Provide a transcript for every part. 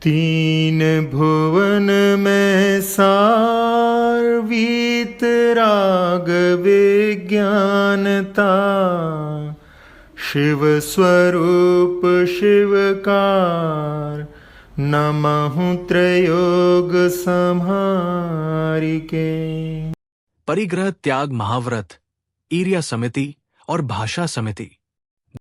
तीन भुवन में सार वीतराग विज्ञानता, शिव स्वरूप शिवकार, नमहु त्रयोग संहारिके। परिग्रह त्याग महाव्रत, ईर्या समिति और भाषा समिति।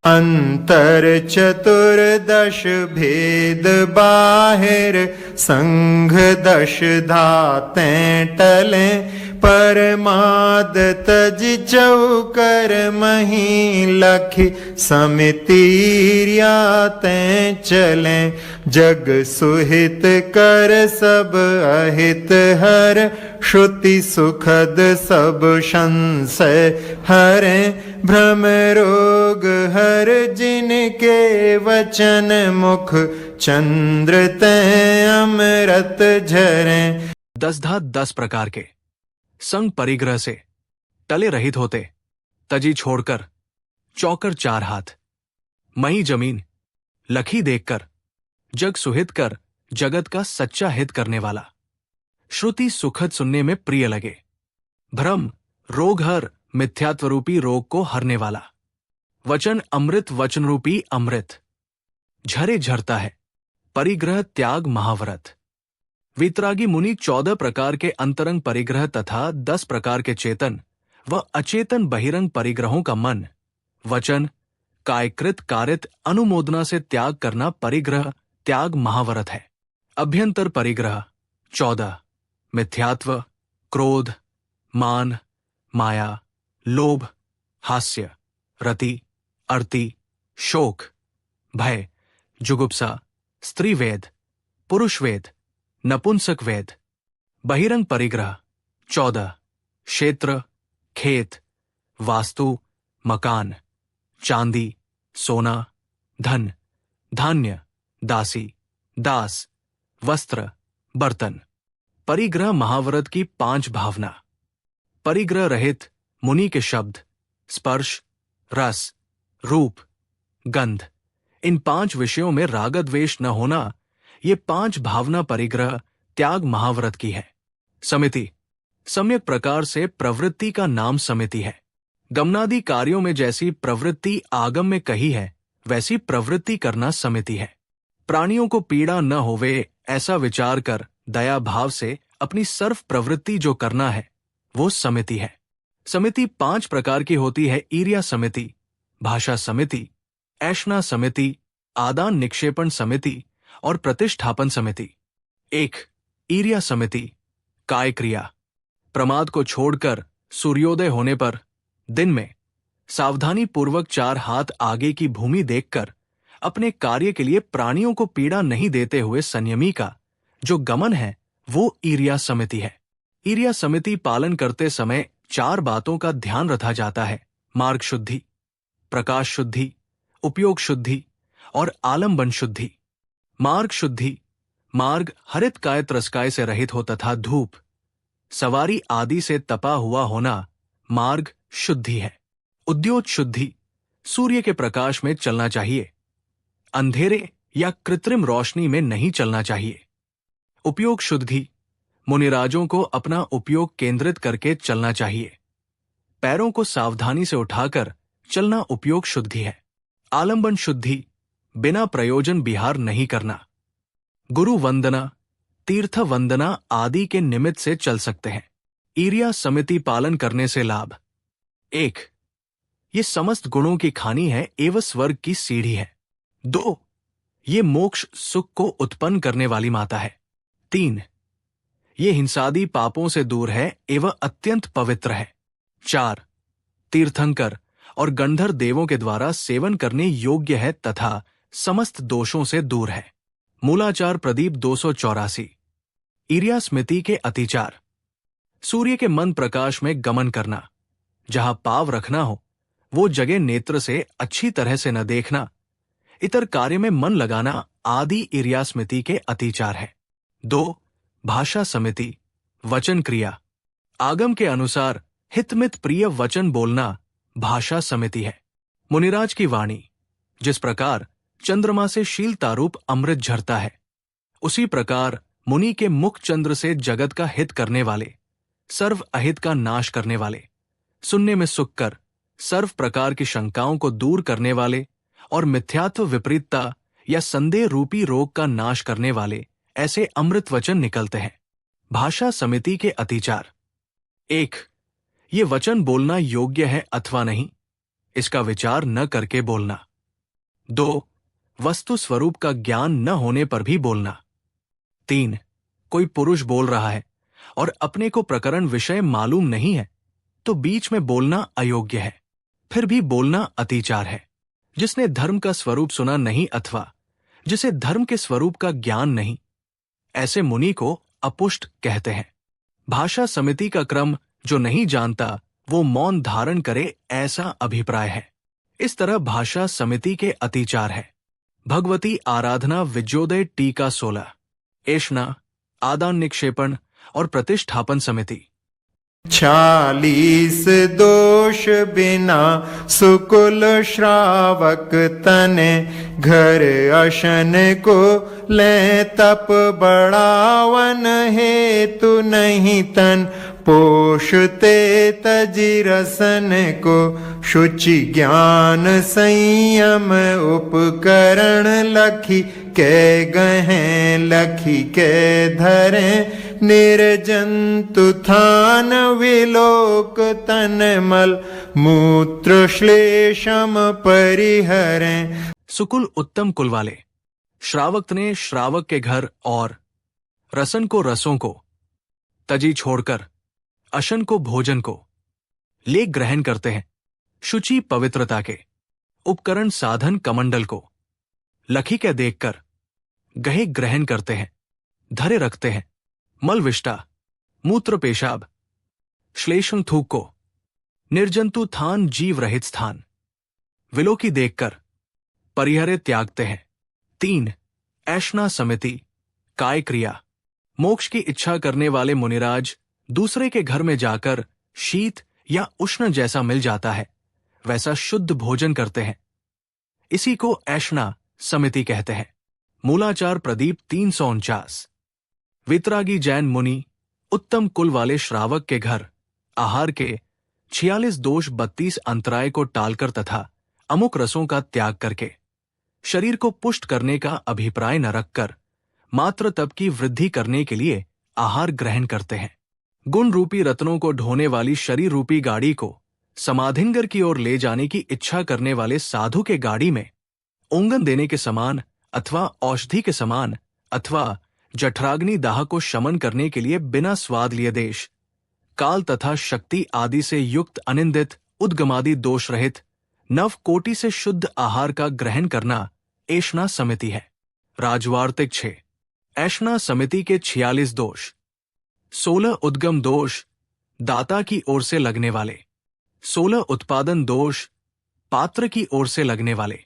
अंतर चतुर्दश भेद बाहिर, संघ दश धातें टले, परमाद तज चौकर मही, लखि समिति ईर्यातें चले। जग सुहित कर सब अहित हर, श्रुति सुखद सब संशय हरे। भ्रम रोग हर जिनके वचन, मुख चंद्र तैं अमृत झरें। 10 धात 10 प्रकार के। संग परिग्रह से टले रहित होते, तजी छोड़कर, चौकर 4 हाथ, मही जमीन, लखी देखकर, जग सुहित कर, जगत का सच्चा हित करने वाला। श्रुति सुखद सुनने में प्रिय लगे। भ्रम रोग हर, मिथ्यात्व रूपी रोग को हरने वाला। वचन अमृत, वचन रूपी अमृत झरे झरता है। परिग्रह त्याग महाव्रत। वीतरागी मुनि 14 प्रकार के अंतरंग परिग्रह तथा 10 प्रकार के चेतन व अचेतन बहिरंग परिग्रहों का मन, वचन, कायकृत कारित अनुमोदना से त्याग करना परिग्रह त्याग महाव्रत है। अभ्यंतर परिग्रह 14, मिथ्यात्व, क्रोध, मान, माया, लोभ, हास्य, रति, अर्ति, शोक, भय, जुगुप्सा, स्त्री वेद, पुरुष वेद, नपुंसक वेद। बहिरंग परिग्रह 14, क्षेत्र, खेत, वास्तु, मकान, चांदी, सोना, धन, धान्य, दासी, दास, वस्त्र, बर्तन। परिग्रह महाव्रत की 5 भावना। परिग्रह रहित मुनि के शब्द, स्पर्श, रस, रूप, गंध, इन 5 विषयों में रागद्वेष न होना, ये 5 भावना परिग्रह त्याग महाव्रत की है। समिति सम्यक प्रकार से प्रवृत्ति का नाम समिति है। गमनादि कार्यों में जैसी प्रवृत्ति आगम में कही है, वैसी प्रवृत्ति करना समिति है। प्राणियों को पीड़ा न होवे ऐसा विचार कर दया भाव से अपनी सर्व प्रवृत्ति जो करना है, वो समिति है। समिति 5 प्रकार की होती है। ईर्या समिति, भाषा समिति, ऐष्णा समिति, आदान निक्षेपण समिति और प्रतिष्ठापन समिति। 1. ईर्या समिति, काय क्रिया। प्रमाद को छोड़कर सूर्योदय होने पर दिन में सावधानी पूर्वक 4 हाथ आगे की भूमि देखकर अपने कार्य के लिए प्राणियों को पीड़ा नहीं देते हुए संयमी का जो गमन है, वो ईर्या समिति है। ईर्या समिति पालन करते समय 4 बातों का ध्यान रखा जाता है: मार्ग शुद्धि, प्रकाश शुद्धि, उपयोग शुद्धि और आलंबन शुद्धि। मार्ग शुद्धि, मार्ग हरित काय त्रस्काय से रहित हो तथा धूप, सवारी आदि से तपा हुआ होना मार्ग शुद्धि है। उद्योत शुद्धि, सूर्य के प्रकाश में चलना चाहिए, अंधेरे या कृत्रिम रोशनी में नहीं चलना चाहिए। उपयोग शुद्धि, मुनिराजों को अपना उपयोग केंद्रित करके चलना चाहिए। पैरों को सावधानी से उठाकर चलना उपयोग शुद्धि है। आलंबन शुद्धि, बिना प्रयोजन विहार नहीं करना। गुरु वंदना, तीर्थ वंदना आदि के निमित्त से चल सकते हैं। ईर्या समिति पालन करने से लाभ: 1. ये समस्त गुणों की खानी है एवं स्वर्ग की सीढ़ी है। 2. ये मोक्ष सुख को उत्पन्न करने वाली माता है। 3. ये हिंसादि पापों से दूर है एवं अत्यंत पवित्र है। 4. तीर्थंकर और गंधर्व देवों के द्वारा सेवन करने योग्य है तथा समस्त दोषों से दूर है। मूलाचार प्रदीप 284। ईर्या स्मृति के अतिचार: सूर्य के मन प्रकाश में गमन करना, जहां पाव रखना हो वो जगह नेत्र से अच्छी तरह से न देखना, इतर कार्य में मन लगाना आदि ईर्या स्मृति के अतिचार है। 2. भाषा समिति, वचन क्रिया। आगम के अनुसार हितमित प्रिय वचन बोलना भाषा समिति है। मुनिराज की वाणी, जिस प्रकार चंद्रमा से शीलता रूप अमृत झरता है, उसी प्रकार मुनि के मुख चंद्र से जगत का हित करने वाले, सर्व अहित का नाश करने वाले, सुनने में सुख कर सर्व प्रकार की शंकाओं को दूर करने वाले और मिथ्यात्व विपरीतता या संदेह रूपी रोग का नाश करने वाले ऐसे अमृत वचन निकलते हैं। भाषा समिति के अतिचार। 1. ये वचन बोलना योग्य है अथवा नहीं, इसका विचार न करके बोलना। 2. वस्तु स्वरूप का ज्ञान न होने पर भी बोलना। 3. कोई पुरुष बोल रहा है और अपने को प्रकरण विषय मालूम नहीं है तो बीच में बोलना अयोग्य है, फिर भी बोलना अतिचार है। जिसने धर्म का स्वरूप सुना नहीं अथवा जिसे धर्म के स्वरूप का ज्ञान नहीं, ऐसे मुनि को अपुष्ट कहते हैं। भाषा समिति का क्रम जो नहीं जानता वो मौन धारण करे, ऐसा अभिप्राय है। इस तरह भाषा समिति के अतिचार है। भगवती आराधना विजयोदय टीका 16। ऐष्णा, आदान निक्षेपण और प्रतिष्ठापन समिति। 46 दोष बिना सुकुल श्रावक तने, घर अशन को ले तप बढ़ावन हेतु नहीं तन, पोषते तजि रसन को शुचि ज्ञान संयम उपकरण, लखी के गहें लखी के धरें, निर्जंतु थान विलोक तन मल, मूत्र श्लेषम परिहरें। सुकुल उत्तम कुल वाले, श्रावक ने श्रावक के घर और रसन को रसों को, तजी छोड़कर अशन को भोजन को ले ग्रहण करते हैं। शुचि पवित्रता के उपकरण साधन कमंडल को लखी के देखकर गहे ग्रहण करते हैं, धरे रखते हैं। मल विष्टा, मूत्र पेशाब, श्लेषण थूक को, निर्जंतु थान जीव रहित स्थान, विलोकी देखकर परिहरे त्यागते हैं। 3. ऐष्णा समिति, काय क्रिया। मोक्ष की इच्छा करने वाले मुनिराज दूसरे के घर में जाकर शीत या उष्ण जैसा मिल जाता है वैसा शुद्ध भोजन करते हैं। इसी को ऐष्णा समिति कहते हैं। मूलाचार प्रदीप 349। वितरागी जैन मुनि उत्तम कुल वाले श्रावक के घर आहार के 46 दोष 32 अंतराय को टालकर तथा अमुक रसों का त्याग करके शरीर को पुष्ट करने का अभिप्राय न रखकर मात्र तप की वृद्धि करने के लिए आहार ग्रहण करते हैं। गुण रूपी रत्नों को ढोने वाली शरीर रूपी गाड़ी को समाधिंगर की ओर ले जाने की इच्छा करने वाले साधु के गाड़ी में ओंगन देने के समान अथवा औषधि के समान अथवा जठराग्नि दाह को शमन करने के लिए बिना स्वाद लिए देश, काल तथा शक्ति आदि से युक्त अनिंदित उद्गमादि दोष रहित नव कोटि से शुद्ध आहार का ग्रहण करना ऐष्णा समिति है। राजवार्तिक 6। ऐष्णा समिति के 46 दोष। 16 उद्गम दोष दाता की ओर से लगने वाले, 16 उत्पादन दोष पात्र की ओर से लगने वाले,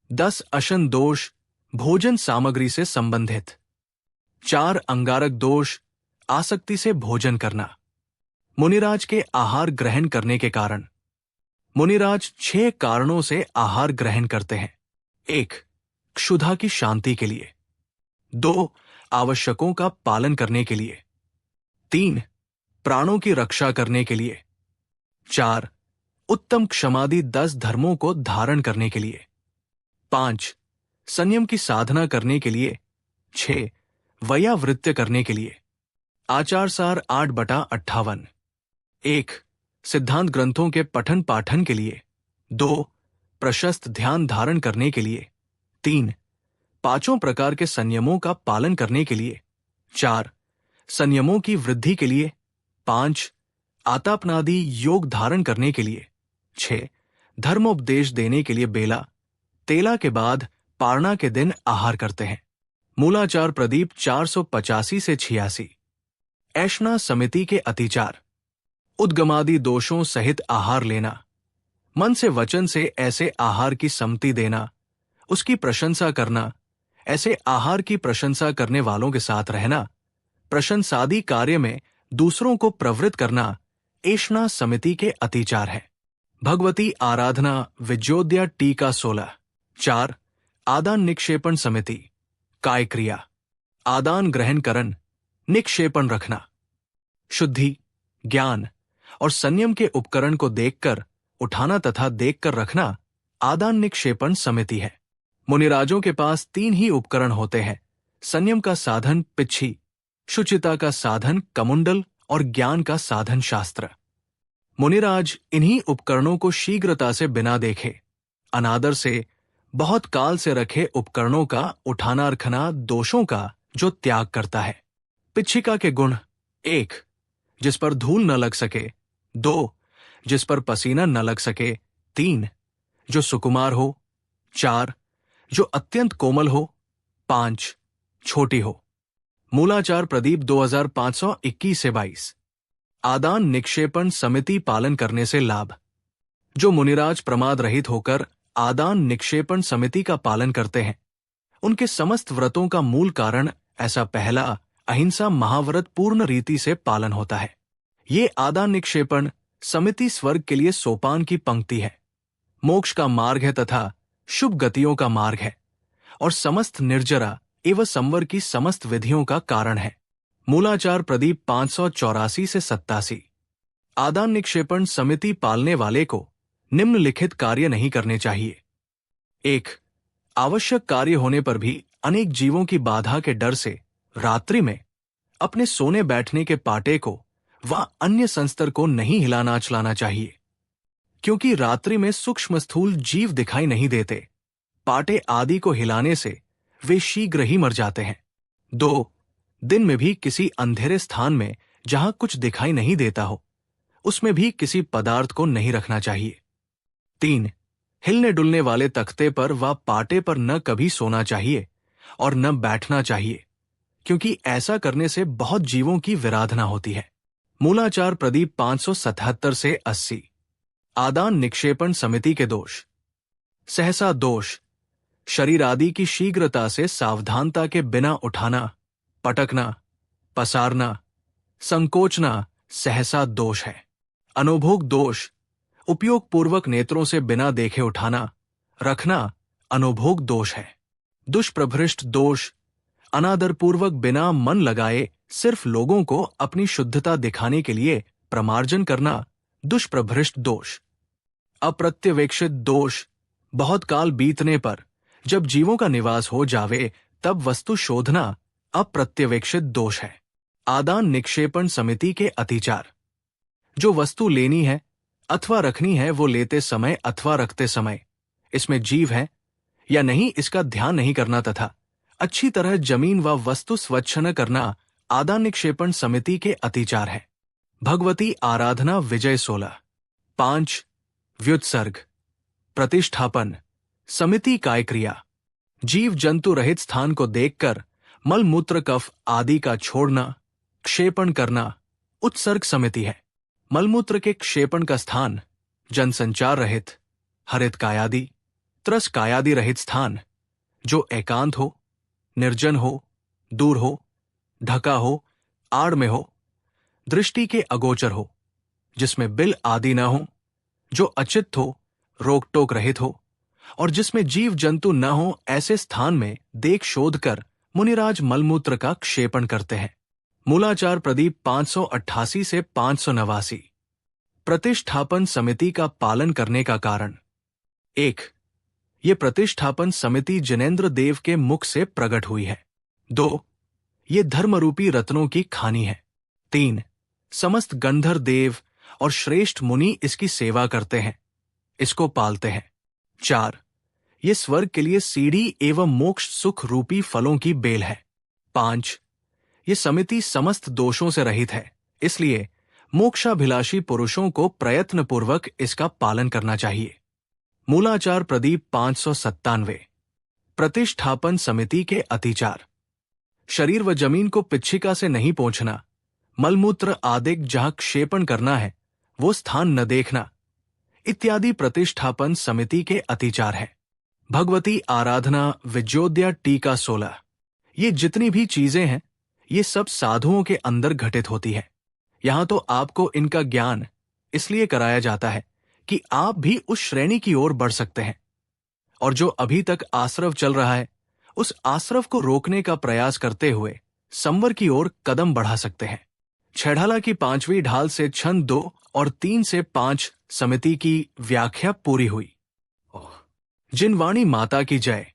10 अशन दोष भोजन सामग्री से संबंधित, 4 अंगारक दोष आसक्ति से भोजन करना। मुनिराज के आहार ग्रहण करने के कारण। मुनिराज 6 कारणों से आहार ग्रहण करते हैं। 1. क्षुधा की शांति के लिए। 2. आवश्यकों का पालन करने के लिए। 3. प्राणों की रक्षा करने के लिए। 4. उत्तम क्षमादि 10 धर्मों को धारण करने के लिए। 5. संयम की साधना करने के लिए। 6. वयावृत्य करने के लिए। आचार सार 8/58। 1. सिद्धांत ग्रंथों के पठन पाठन के लिए। 2. प्रशस्त ध्यान धारण करने के लिए। 3. 5 प्रकार के संयमों का पालन करने के लिए। 4. संयमों की वृद्धि के लिए। 5. आतापनादि योग धारण करने के लिए। 6. धर्मोपदेश देने के लिए बेला तेला के बाद पारणा के दिन आहार करते हैं। मूलाचार प्रदीप 485 से 86। ऐष्णा समिति के अतिचार। उद्गमादि दोषों सहित आहार लेना, मन से वचन से ऐसे आहार की सम्मति देना, उसकी प्रशंसा करना, ऐसे आहार की प्रशंसा करने वालों के साथ रहना, प्रशंसादि कार्य में दूसरों को प्रवृत्त करना ऐष्णा समिति के अतिचार है। भगवती आराधना विजयोदया टीका 16। 4. आदान निक्षेपण समिति, काय क्रिया। आदान ग्रहण करन, निक्षेपण रखना। शुद्धि, ज्ञान और संयम के उपकरण को देखकर उठाना तथा देखकर रखना आदान निक्षेपण समिति है। मुनिराजों के पास 3 ही उपकरण होते हैं, संयम का साधन पिच्छी, शुचिता का साधन कमुंडल और ज्ञान का साधन शास्त्र। मुनिराज इन्हीं उपकरणों को शीघ्रता से बिना देखे, अनादर से, बहुत काल से रखे उपकरणों का उठाना रखना दोषों का जो त्याग करता है। पिच्छिका के गुण: 1. जिस पर धूल न लग सके। 2. जिस पर पसीना न लग सके। 3. जो सुकुमार हो। 4. जो अत्यंत कोमल हो। 5. छोटी हो। मूलाचार प्रदीप 2521-22। आदान निक्षेपण समिति पालन करने से लाभ: जो मुनिराज प्रमाद रहित होकर आदान निक्षेपण समिति का पालन करते हैं, उनके समस्त व्रतों का मूल कारण ऐसा पहला अहिंसा महाव्रत पूर्ण रीति से पालन होता है। ये आदान निक्षेपण समिति स्वर्ग के लिए सोपान की पंक्ति है, मोक्ष का मार्ग है तथा शुभ गतियों का मार्ग है और समस्त निर्जरा एवं संवर की समस्त विधियों का कारण है। मूलाचार प्रदीप 584-87। आदान निक्षेपण समिति पालने वाले को निम्नलिखित कार्य नहीं करने चाहिए। 1. आवश्यक कार्य होने पर भी अनेक जीवों की बाधा के डर से रात्रि में अपने सोने बैठने के पाटे को व अन्य संस्तर को नहीं हिलाना चलाना चाहिए, क्योंकि रात्रि में सूक्ष्म स्थूल जीव दिखाई नहीं देते। पाटे आदि को हिलाने से वे शीघ्र ही मर जाते हैं। 2. दिन में भी किसी अंधेरे स्थान में जहां कुछ दिखाई नहीं देता हो, उसमें भी किसी पदार्थ को नहीं रखना चाहिए। 3. हिलने डुलने वाले तख्ते पर व पाटे पर न कभी सोना चाहिए और न बैठना चाहिए, क्योंकि ऐसा करने से बहुत जीवों की विराधना होती है। मूलाचार प्रदीप 577-80। आदान निक्षेपण समिति के दोष: सहसा दोष: शरीर आदि की शीघ्रता से सावधानता के बिना उठाना, पटकना, पसारना, संकोचना सहसा दोष है। अनुभोग दोष: उपयोग पूर्वक नेत्रों से बिना देखे उठाना, रखना अनुभोग दोष है। दुष्प्रभृष्ट दोष: अनादरपूर्वक बिना मन लगाए सिर्फ लोगों को अपनी शुद्धता दिखाने के लिए प्रमार्जन करना दुष्प्रभृष्ट दोष। अप्रत्यवेक्षित दोष: बहुत काल बीतने पर जब जीवों का निवास हो जावे तब वस्तु शोधना अप्रत्यवेक्षित दोष है। आदान निक्षेपण समिति के अतिचार: जो वस्तु लेनी है अथवा रखनी है वो लेते समय अथवा रखते समय इसमें जीव है या नहीं इसका ध्यान नहीं करना तथा अच्छी तरह जमीन व वस्तु स्वच्छ न करना आदान निक्षेपण समिति के अतिचार है। भगवती आराधना विजय 16। 5. व्युत्सर्ग, प्रतिष्ठापन समिति काय क्रिया: जीव जंतु रहित स्थान को देखकर मल मूत्र कफ आदि का छोड़ना, क्षेपण करना उत्सर्ग समिति है। मलमूत्र के क्षेपण का स्थान जनसंचार रहित, हरित कायादि, त्रस कायादि रहित स्थान जो एकांत हो, निर्जन हो, दूर हो, ढका हो, आड़ में हो, दृष्टि के अगोचर हो, जिसमें बिल आदि न हो, जो अचित हो, रोक टोक रहित हो और जिसमें जीव जंतु न हो, ऐसे स्थान में देख शोध कर मुनिराज मलमूत्र का क्षेपण करते हैं। मूलाचार प्रदीप 588-589। प्रतिष्ठापन समिति का पालन करने का कारण: 1. ये प्रतिष्ठापन समिति जिनेंद्र देव के मुख से प्रकट हुई है। 2. ये धर्मरूपी रत्नों की खानी है। 3. समस्त गंधर देव और श्रेष्ठ मुनि इसकी सेवा करते हैं, इसको पालते हैं। 4. ये स्वर्ग के लिए सीढ़ी एवं मोक्ष सुख रूपी फलों की बेल है। 5. ये समिति समस्त दोषों से रहित है, इसलिए मोक्षाभिलाषी पुरुषों को प्रयत्नपूर्वक इसका पालन करना चाहिए। मूलाचार प्रदीप 597। प्रतिष्ठापन समिति के अतिचार: शरीर व जमीन को पिच्छिका से नहीं पोंछना, मलमूत्र आदि जहां क्षेपण करना है वो स्थान न देखना इत्यादि प्रतिष्ठापन समिति के अतिचार है। भगवती आराधना विजयोदया टीका 16। ये जितनी भी चीजें हैं ये सब साधुओं के अंदर घटित होती है। यहां तो आपको इनका ज्ञान इसलिए कराया जाता है कि आप भी उस श्रेणी की ओर बढ़ सकते हैं, और जो अभी तक आश्रव चल रहा है उस आश्रव को रोकने का प्रयास करते हुए संवर की ओर कदम बढ़ा सकते हैं। छेढ़ाला की 5वीं ढाल से छंद 2 और 3 से 5 समिति की व्याख्या पूरी हुई। जिन वाणी माता की जय।